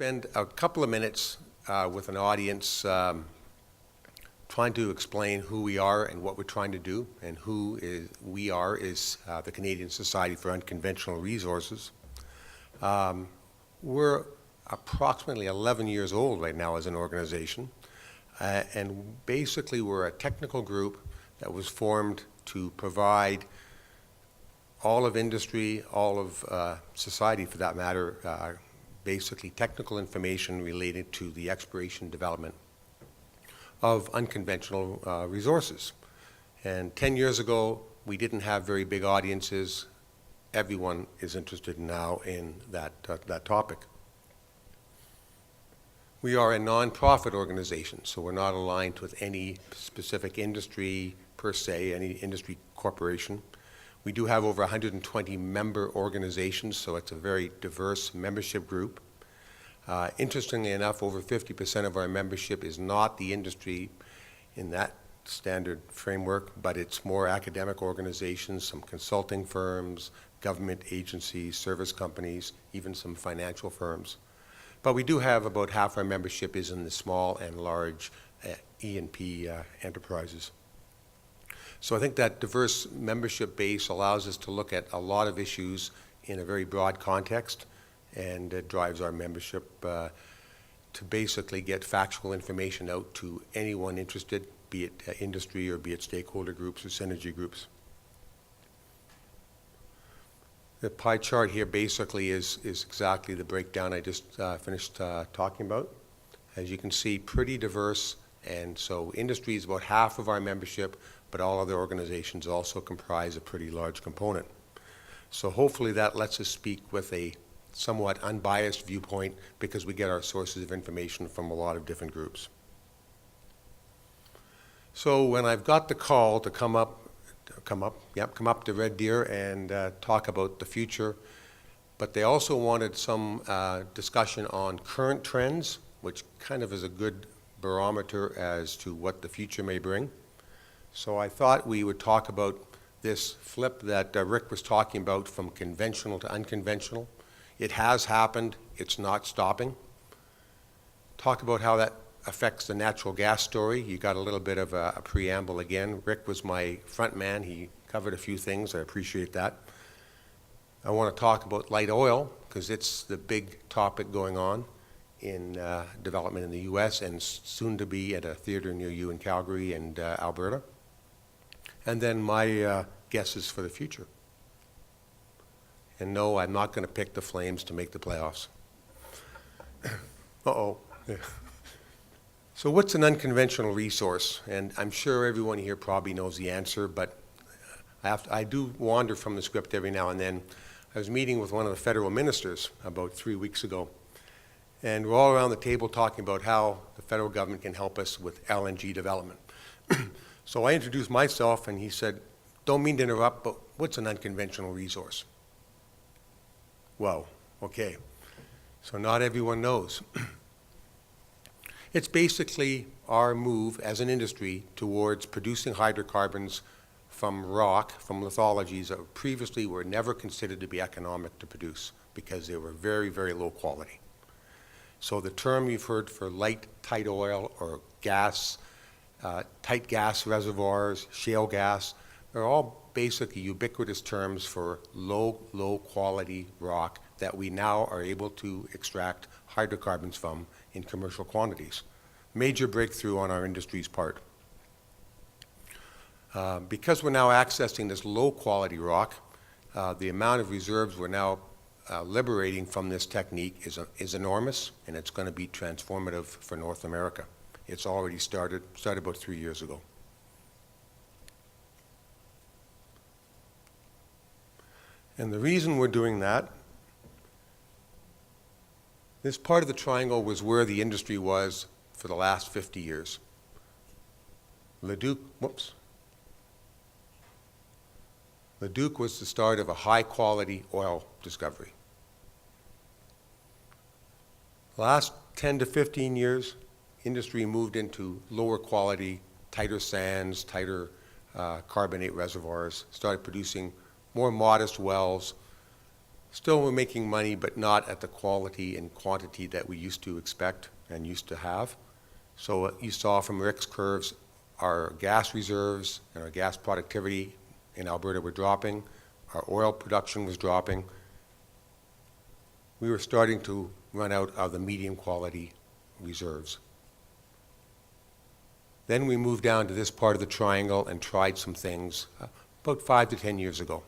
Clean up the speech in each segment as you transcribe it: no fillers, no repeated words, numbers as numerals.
spend a couple of minutes with an audience trying to explain who we are and what we're trying to do, and we are is the Canadian Society for Unconventional Resources. We're approximately 11 years old right now as an organization, and basically we're a technical group that was formed to provide all of industry, all of society for that matter, basically technical information related to the exploration development of unconventional resources. And 10 years ago, we didn't have very big audiences. Everyone is interested now in that topic. We are a non-profit organization, so we're not aligned with any specific industry per se, any industry corporation. We do have over 120 member organizations, so it's a very diverse membership group. Interestingly enough, over 50% of our membership is not the industry in that standard framework, but it's more academic organizations, some consulting firms, government agencies, service companies, even some financial firms. But we do have about half our membership is in the small and large E&P enterprises. So I think that diverse membership base allows us to look at a lot of issues in a very broad context, and it drives our membership to basically get factual information out to anyone interested, be it industry or be it stakeholder groups or synergy groups. The pie chart here basically is exactly the breakdown I just finished talking about. As you can see, pretty diverse, and so industry is about half of our membership, but all other organizations also comprise a pretty large component. So hopefully that lets us speak with a somewhat unbiased viewpoint, because we get our sources of information from a lot of different groups. So when I've got the call to come up to Red Deer and talk about the future, but they also wanted some discussion on current trends, which kind of is a good barometer as to what the future may bring. So I thought we would talk about this flip that Rick was talking about from conventional to unconventional. It has happened. It's not stopping. Talk about how that affects the natural gas story. You got a little bit of a preamble again. Rick was my front man. He covered a few things. I appreciate that. I want to talk about light oil, because it's the big topic going on in development in the U.S. and soon to be at a theater near you in Calgary and Alberta. And then my guesses for the future. And no, I'm not going to pick the Flames to make the playoffs. Uh-oh. So what's an unconventional resource? And I'm sure everyone here probably knows the answer, but I do wander from the script every now and then. I was meeting with one of the federal ministers about 3 weeks ago, and we're all around the table talking about how the federal government can help us with LNG development. So I introduced myself, and he said, "Don't mean to interrupt, but what's an unconventional resource?" Well, okay. So not everyone knows. It's basically our move as an industry towards producing hydrocarbons from rock, from lithologies that previously were never considered to be economic to produce because they were very, very low quality. So the term you've heard for light, tight oil or gas, tight gas reservoirs, shale gas, they're all basically ubiquitous terms for low quality rock that we now are able to extract hydrocarbons from in commercial quantities. Major breakthrough on our industry's part. Because we're now accessing this low quality rock, the amount of reserves we're now liberating from this technique is enormous, and it's going to be transformative for North America. It's already started about 3 years ago. And the reason we're doing that, this part of the triangle was where the industry was for the last 50 years. Leduc was the start of a high-quality oil discovery. Last 10 to 15 years, industry moved into lower quality, tighter sands, tighter carbonate reservoirs, started producing more modest wells, Still, we're making money, but not at the quality and quantity that we used to expect and used to have. So what you saw from Rick's curves, our gas reserves and our gas productivity in Alberta were dropping. Our oil production was dropping. We were starting to run out of the medium quality reserves. Then we moved down to this part of the triangle and tried some things about 5 to 10 years ago.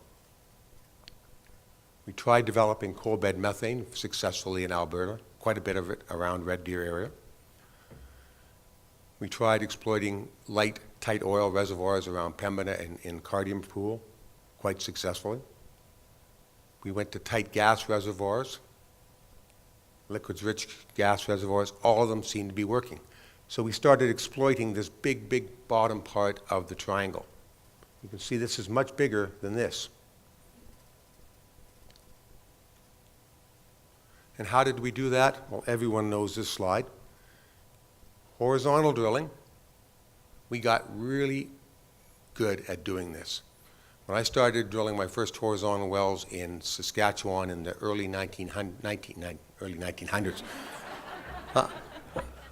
We tried developing coal bed methane successfully in Alberta, quite a bit of it around Red Deer area. We tried exploiting light, tight oil reservoirs around Pembina and in Cardium Pool, quite successfully. We went to tight gas reservoirs, liquids-rich gas reservoirs. All of them seemed to be working. So we started exploiting this big, big bottom part of the triangle. You can see this is much bigger than this. And how did we do that? Well, everyone knows this slide. Horizontal drilling. We got really good at doing this. When I started drilling my first horizontal wells in Saskatchewan in the early 1900s,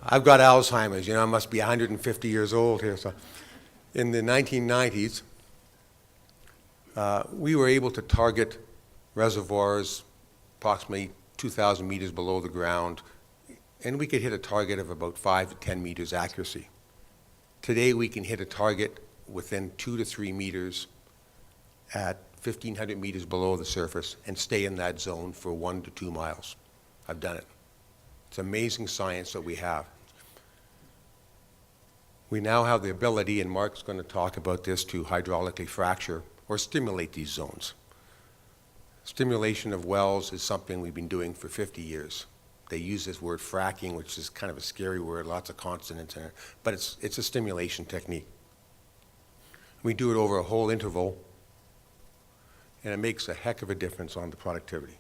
I've got Alzheimer's, I must be 150 years old here. So in the 1990s, we were able to target reservoirs approximately 2,000 meters below the ground, and we could hit a target of about 5 to 10 meters accuracy. Today, we can hit a target within 2 to 3 meters at 1,500 meters below the surface and stay in that zone for 1 to 2 miles. I've done it. It's amazing science that we have. We now have the ability, and Mark's going to talk about this, to hydraulically fracture or stimulate these zones. Stimulation of wells is something we've been doing for 50 years. They use this word fracking, which is kind of a scary word, lots of consonants in it, but it's a stimulation technique. We do it over a whole interval, and it makes a heck of a difference on the productivity.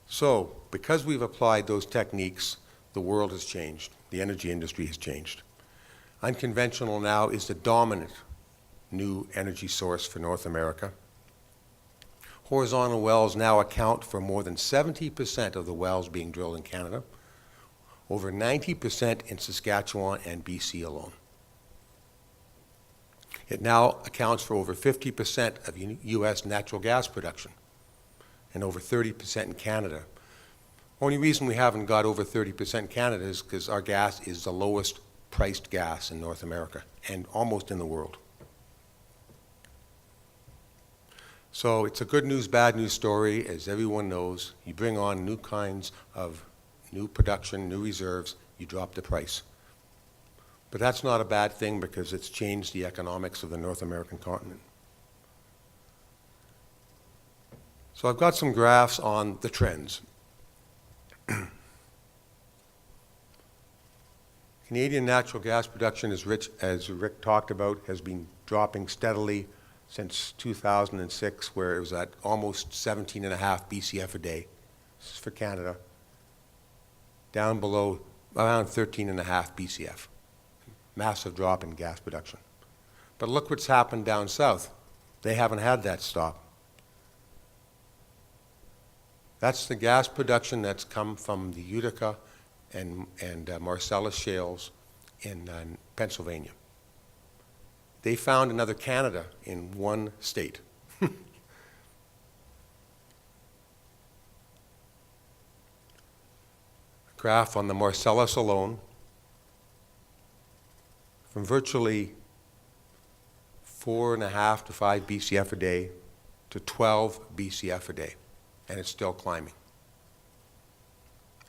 So, because we've applied those techniques, the world has changed. The energy industry has changed. Unconventional now is the dominant new energy source for North America. Horizontal wells now account for more than 70% of the wells being drilled in Canada, over 90% in Saskatchewan and BC alone. It now accounts for over 50% of U.S. natural gas production and over 30% in Canada. Only reason we haven't got over 30% in Canada is because our gas is the lowest priced gas in North America and almost in the world. So it's a good news, bad news story. As everyone knows, you bring on new kinds of new production, new reserves, you drop the price. But that's not a bad thing because it's changed the economics of the North American continent. So I've got some graphs on the trends. Canadian natural gas production, as Rick talked about, has been dropping steadily since 2006, where it was at almost 17.5 BCF a day. This is for Canada. Down below around 13.5 BCF. Massive drop in gas production. But look what's happened down south. They haven't had that stop. That's the gas production that's come from the Utica and Marcellus shales in Pennsylvania. They found another Canada in one state. Graph on the Marcellus alone, from virtually 4.5 to 5 BCF a day to 12 BCF a day, and it's still climbing.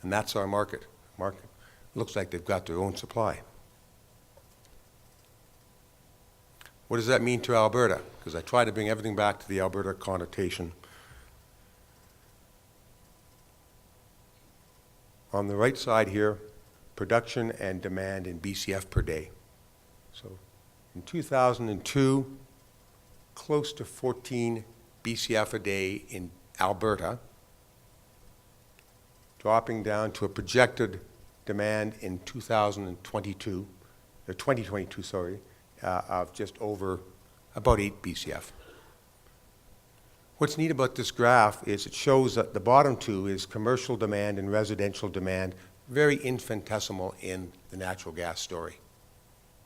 And that's our market. Looks like they've got their own supply. What does that mean to Alberta? Because I try to bring everything back to the Alberta connotation. On the right side here, production and demand in BCF per day. So in 2002, close to 14 BCF a day in Alberta, dropping down to a projected demand in 2022, of just over about 8 BCF. What's neat about this graph is it shows that the bottom two is commercial demand and residential demand, very infinitesimal in the natural gas story.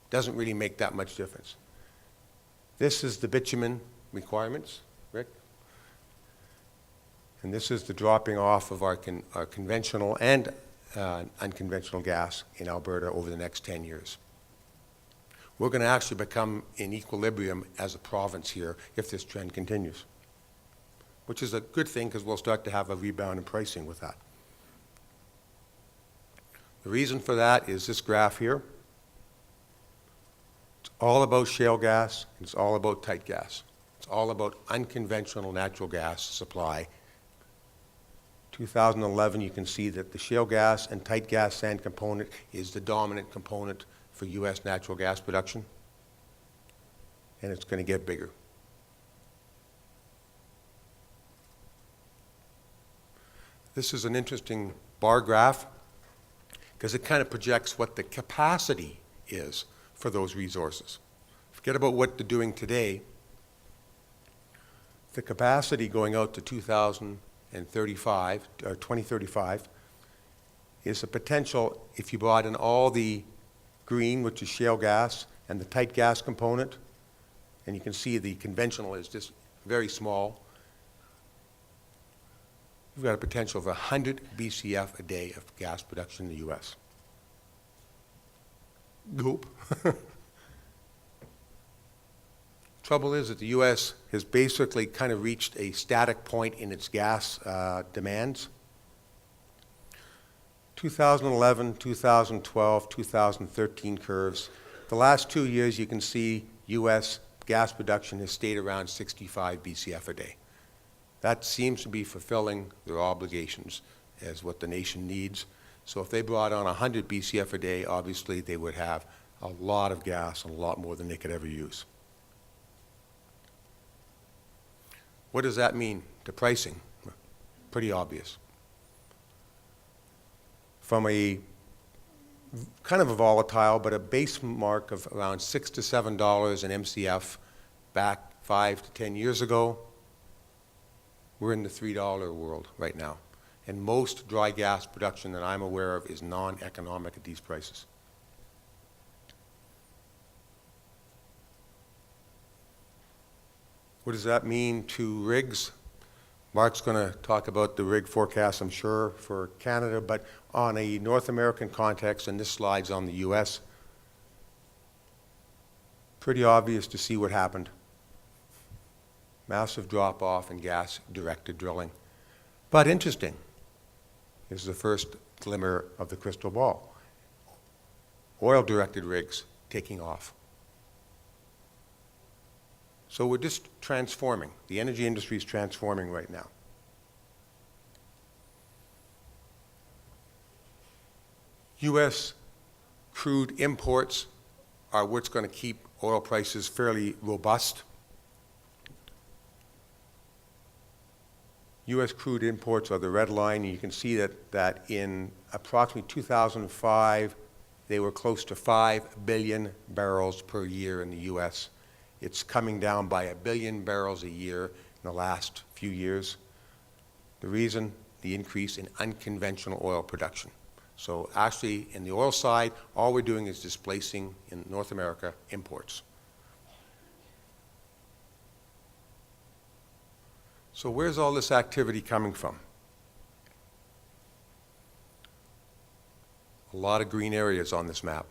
Doesn't really make that much difference. This is the bitumen requirements, Rick. And this is the dropping off of our conventional and unconventional gas in Alberta over the next 10 years. We're going to actually become in equilibrium as a province here if this trend continues, which is a good thing because we'll start to have a rebound in pricing with that. The reason for that is this graph here. It's all about shale gas, and it's all about tight gas. It's all about unconventional natural gas supply. 2011, you can see that the shale gas and tight gas sand component is the dominant component for U.S. natural gas production, and it's going to get bigger. This is an interesting bar graph because it kind of projects what the capacity is for those resources. Forget about what they're doing today. The capacity going out to 2035 is a potential, if you brought in all the green, which is shale gas, and the tight gas component, and you can see the conventional is just very small, you've got a potential of 100 BCF a day of gas production in the U.S. Goop. Trouble is that the U.S. has basically kind of reached a static point in its gas demands. 2011, 2012, 2013 curves. The last 2 years you can see U.S. gas production has stayed around 65 BCF a day. That seems to be fulfilling their obligations as what the nation needs. So if they brought on 100 BCF a day, obviously they would have a lot of gas and a lot more than they could ever use. What does that mean to pricing? Pretty obvious. From a kind of a volatile, but a base mark of around $6 to $7 an MCF back 5 to 10 years ago, we're in the $3 world right now. And most dry gas production that I'm aware of is non-economic at these prices. What does that mean to rigs? Mark's going to talk about the rig forecast, I'm sure, for Canada, but on a North American context, and this slide's on the U.S., pretty obvious to see what happened. Massive drop-off in gas-directed drilling. But interesting. This is the first glimmer of the crystal ball. Oil-directed rigs taking off. So we're just transforming. The energy industry is transforming right now. U.S. crude imports are what's going to keep oil prices fairly robust. U.S. crude imports are the red line, and you can see that in approximately 2005, they were close to 5 billion barrels per year in the U.S. It's coming down by 1 billion barrels a year in the last few years. The reason? The increase in unconventional oil production. So actually, in the oil side, all we're doing is displacing, in North America, imports. So where's all this activity coming from? A lot of green areas on this map.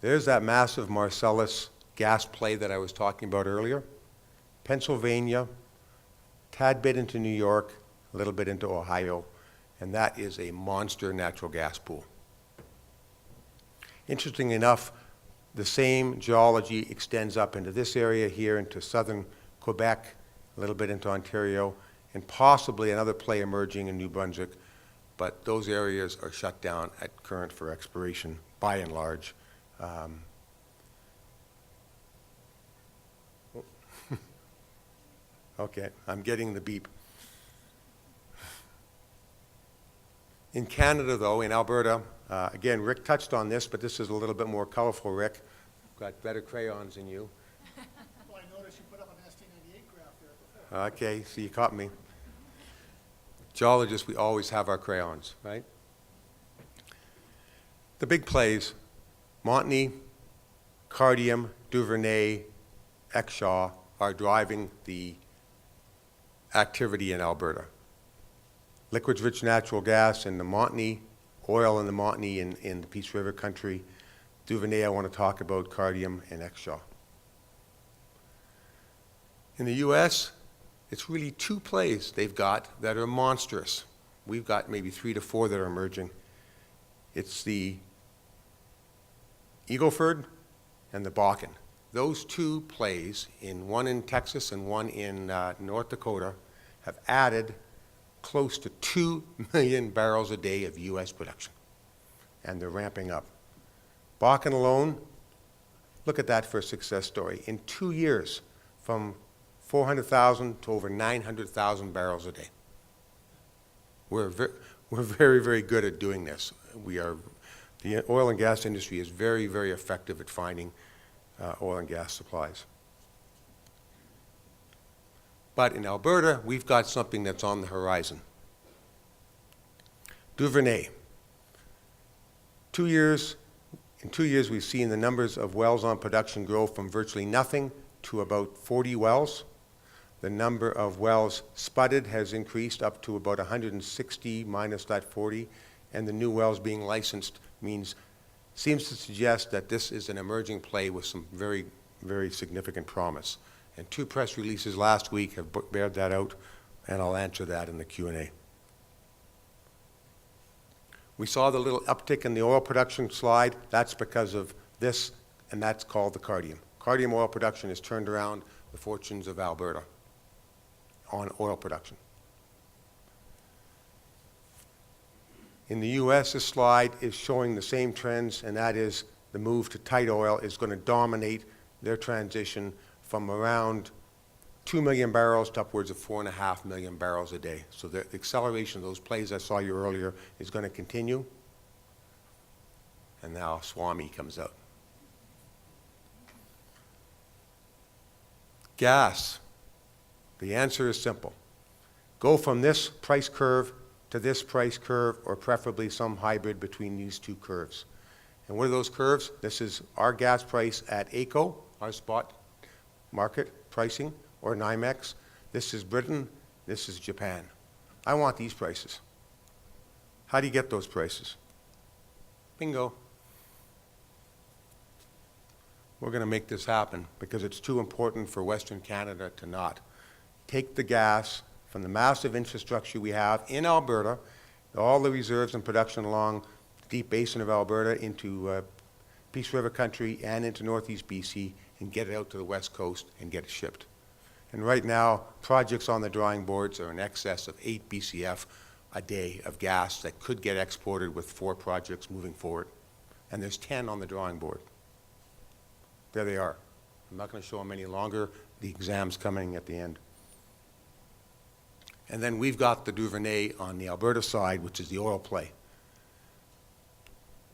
There's that massive Marcellus gas play that I was talking about earlier. Pennsylvania, tad bit into New York, a little bit into Ohio, and that is a monster natural gas pool. Interestingly enough, the same geology extends up into this area here, into southern Quebec, a little bit into Ontario, and possibly another play emerging in New Brunswick, but those areas are shut down at current for exploration, by and large. Okay, I'm getting the beep. In Canada, though, in Alberta, again, Rick touched on this, but this is a little bit more colorful, Rick. Got better crayons than you. Well, I noticed you put up an ST98 graph there Okay, so you caught me. Geologists, we always have our crayons, right? The big plays, Montney, Cardium, Duvernay, Exshaw, are driving the activity in Alberta. Liquids-rich natural gas in the Montney, oil in the Montney in the Peace River country. Duvernay, I want to talk about Cardium and Exshaw. In the U.S., it's really two plays they've got that are monstrous. We've got maybe 3 to 4 that are emerging. It's the Eagle Ford and the Bakken. Those two plays, one in Texas and one in North Dakota, have added close to 2 million barrels a day of U.S. production, and they're ramping up. Bakken alone, look at that for a success story. In 2 years, from 400,000 to over 900,000 barrels a day. We're very, very good at doing this. The oil and gas industry is very, very effective at finding oil and gas supplies. But in Alberta, we've got something that's on the horizon. Duvernay. In 2 years, we've seen the numbers of wells on production grow from virtually nothing to about 40 wells. The number of wells spudded has increased up to about 160 minus that 40, and the new wells being licensed seems to suggest that this is an emerging play with some very, very significant promise. And 2 press releases last week have bared that out, and I'll answer that in the Q&A. We saw the little uptick in the oil production slide. That's because of this, and that's called the Cardium. Cardium oil production has turned around the fortunes of Alberta on oil production. In the U.S., this slide is showing the same trends, and that is the move to tight oil is going to dominate their transition from around 2 million barrels to upwards of 4.5 million barrels a day. So the acceleration of those plays I saw you earlier is going to continue. And now Swami comes out. Gas. The answer is simple. Go from this price curve to this price curve, or preferably some hybrid between these two curves. And what are those curves? This is our gas price at AECO, our spot market pricing, or NYMEX. This is Britain, this is Japan. I want these prices. How do you get those prices? Bingo. We're going to make this happen because it's too important for Western Canada to not. Take the gas from the massive infrastructure we have in Alberta, all the reserves and production along the deep basin of Alberta into Peace River country and into northeast BC, and get it out to the west coast and get it shipped. And right now, projects on the drawing boards are in excess of 8 BCF a day of gas that could get exported with 4 projects moving forward. And there's 10 on the drawing board. There they are. I'm not going to show them any longer. The exam's coming at the end. And then we've got the Duvernay on the Alberta side, which is the oil play.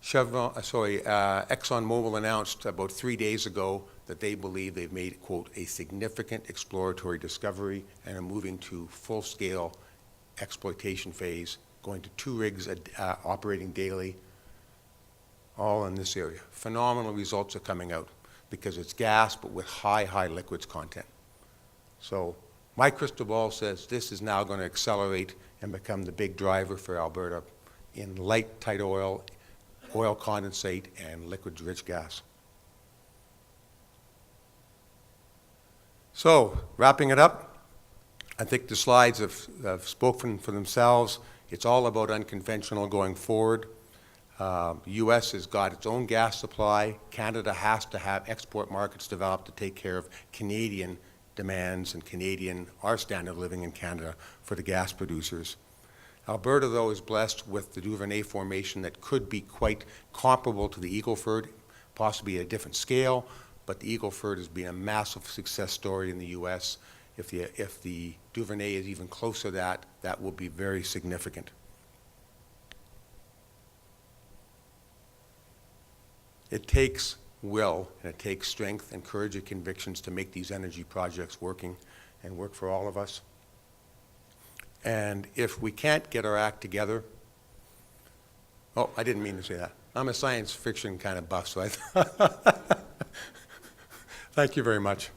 ExxonMobil announced about 3 days ago that they believe they've made, quote, a significant exploratory discovery and are moving to full-scale exploitation phase, going to 2 rigs operating daily, all in this area. Phenomenal results are coming out because it's gas, but with high, high liquids content. So my crystal ball says this is now going to accelerate and become the big driver for Alberta in light, tight oil, oil condensate, and liquid-rich gas. So, wrapping it up, I think the slides have spoken for themselves. It's all about unconventional going forward. U.S. has got its own gas supply. Canada has to have export markets developed to take care of Canadian demands and our standard of living in Canada for the gas producers. Alberta, though, is blessed with the Duvernay formation that could be quite comparable to the Eagle Ford, possibly at a different scale, but the Eagle Ford has been a massive success story in the U.S. If the Duvernay is even closer to that, that will be very significant. It takes will, and it takes strength and courage and convictions to make these energy projects working. and work for all of us. And if we can't get our act together, oh, I didn't mean to say that. I'm a science fiction kind of buff, so I thank you very much.